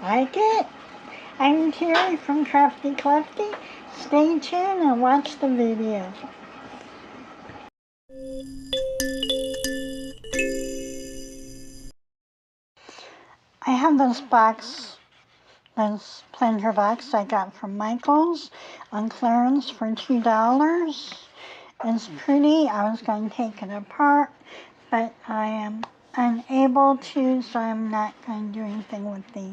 Like it? I'm Terry from Crafty Clefty. Stay tuned and watch the video. I have this box, this planter box I got from Michael's on clearance for $2. It's pretty. I was going to take it apart, but I am unable to, so I'm not going to do anything with the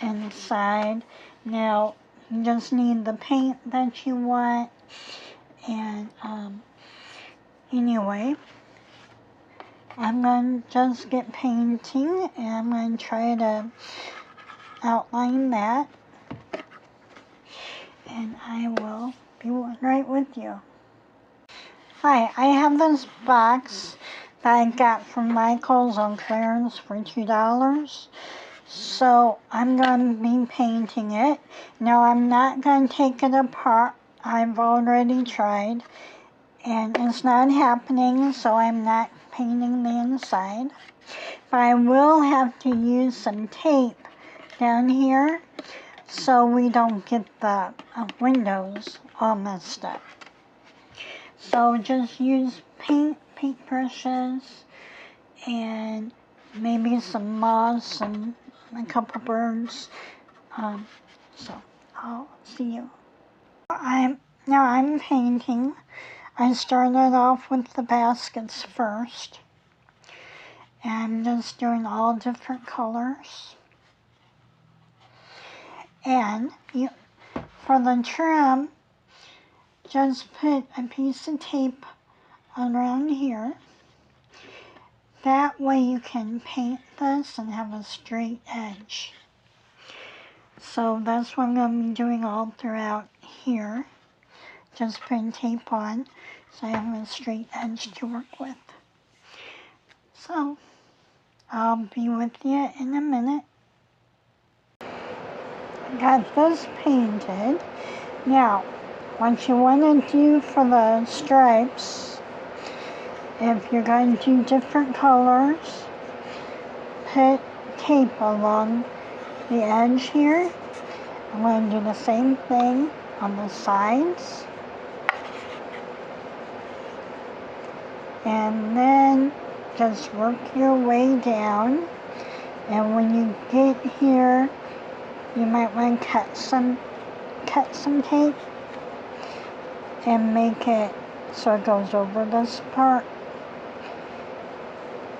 inside. Now, you just need the paint that you want, and anyway, I'm going to just get painting, and I'm going to try to outline that, and I will be right with you. Hi, I have this box that I got from Michael's on clearance for $2. So I'm going to be painting it. Now I'm not going to take it apart. I've already tried and it's not happening, so I'm not painting the inside. But I will have to use some tape down here so we don't get the windows all messed up. So just use paint brushes, and maybe some moths and a couple birds. So I'll see you. Now I'm painting. I started off with the baskets first. And I'm just doing all different colors. And for the trim, just put a piece of tape around here. That way you can paint this and have a straight edge. So that's what I'm going to be doing all throughout here. Just putting tape on so I have a straight edge to work with. So I'll be with you in a minute. I got this painted. Now, what you want to do for the stripes, if you're going to do different colors, put tape along the edge here. I'm going to do the same thing on the sides. And then just work your way down. And when you get here, you might want to cut some tape and make it so it goes over this part.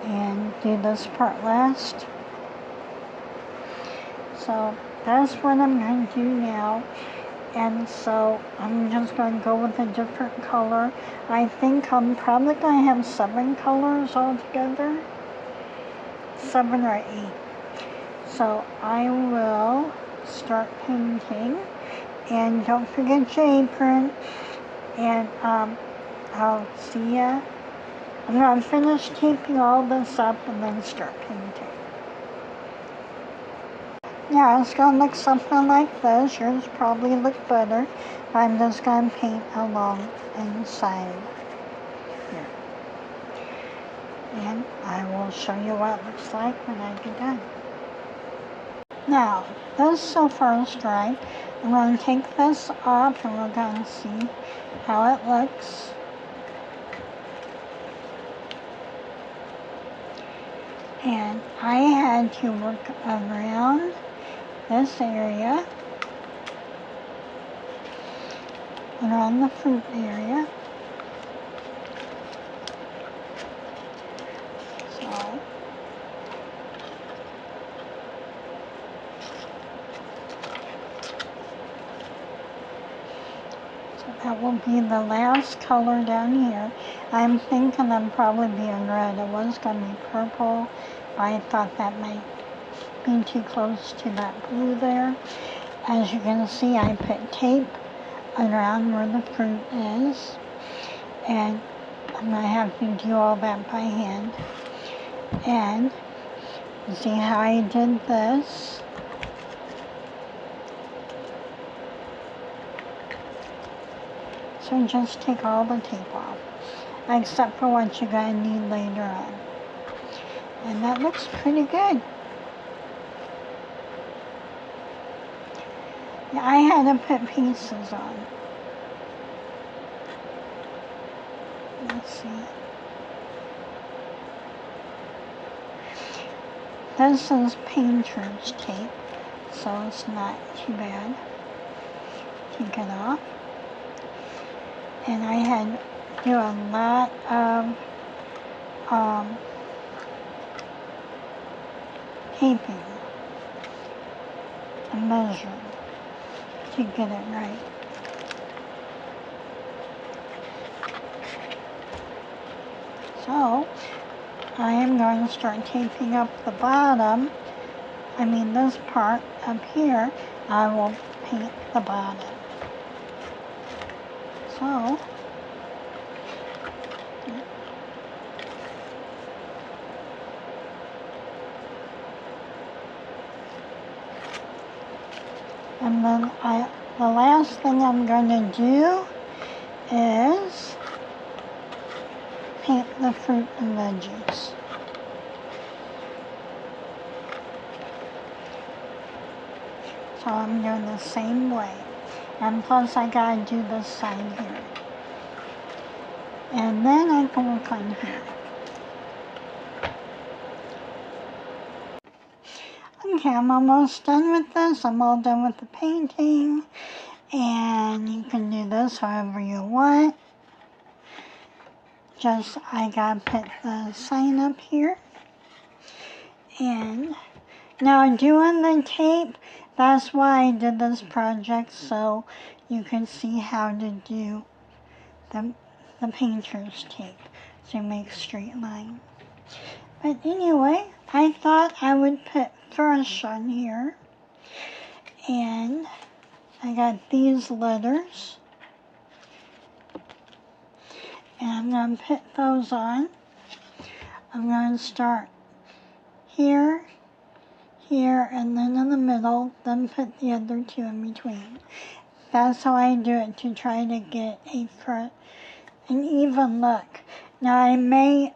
And do this part last. So that's what I'm going to do now. And so I'm just going to go with a different color. I think I'm probably going to have 7 colors altogether. 7 or 8. So I will start painting. And don't forget your apron. And I'll see ya. I'm going to finish taping all this up and then start painting. Yeah, it's going to look something like this. Yours probably look better. But I'm just going to paint along inside here. And I will show you what it looks like when I get done. Now, this is the first stripe. I'm going to take this off and we're going to see how it looks. And I had to work around this area, around the fruit area. So that will be the last color down here. I'm thinking I'm probably being red. It was going to be purple. I thought that might be too close to that blue there. As you can see, I put tape around where the fruit is. And I'm going to have to do all that by hand. And see how I did this? So just take all the tape off, except for what you're going to need later on. And that looks pretty good. I had to put pieces on. Let's see. This is painter's tape, so it's not too bad. Take it off. And I had to do a lot of taping and measuring to get it right. So, I am going to start taping up the bottom. I mean this part up here, I will paint the bottom. So, and then the last thing I'm going to do is paint the fruit and veggies. So I'm doing the same way. And plus I gotta do this side here. And then I can work on here. Okay, I'm almost done with this. I'm all done with the painting. And you can do this however you want. Just, I gotta put the sign up here. And now doing the tape, that's why I did this project, so you can see how to do the painter's tape to make straight line. But anyway, I thought I would put fresh on here. And I got these letters. And I'm going to put those on. I'm going to start here, here, and then in the middle, then put the other two in between. That's how I do it to try to get an even look. Now I may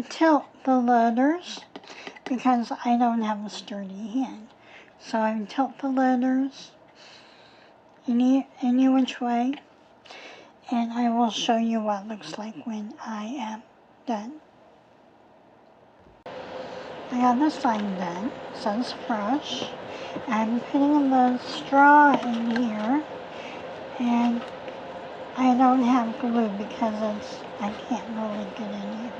tilt the letters because I don't have a sturdy hand. So I tilt the letters any which way, and I will show you what it looks like when I am done. I got the sign done. It says fresh. I'm putting the straw in here, and I don't have glue because I can't really get in here.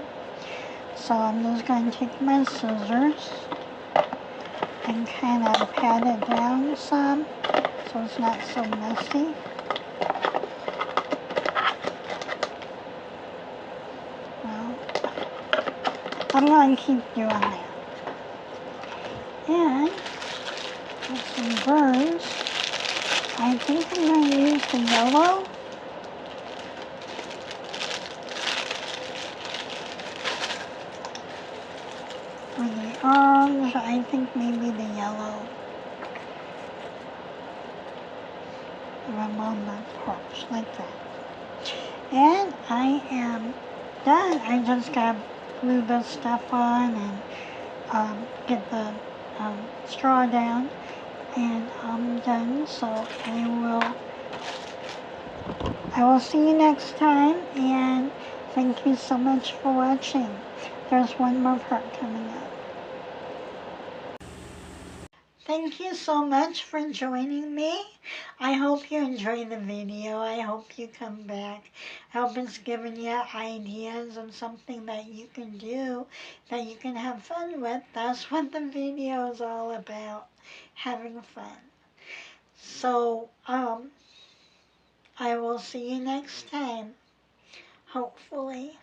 So I'm just going to take my scissors and kind of pat it down some so it's not so messy. Well, I'm going to keep doing that. And with some burrs, I think I'm going to use the yellow. Or the orange, I think maybe the yellow. I'm on the porch like that. And I am done. I just got to glue this stuff on and get the straw down. And I'm done, so I will see you next time, and thank you so much for watching. There's one more part coming up. Thank you so much for joining me. I hope you enjoyed the video. I hope you come back. I hope it's given you ideas of something that you can do, that you can have fun with. That's what the video is all about, having fun. So, I will see you next time, hopefully.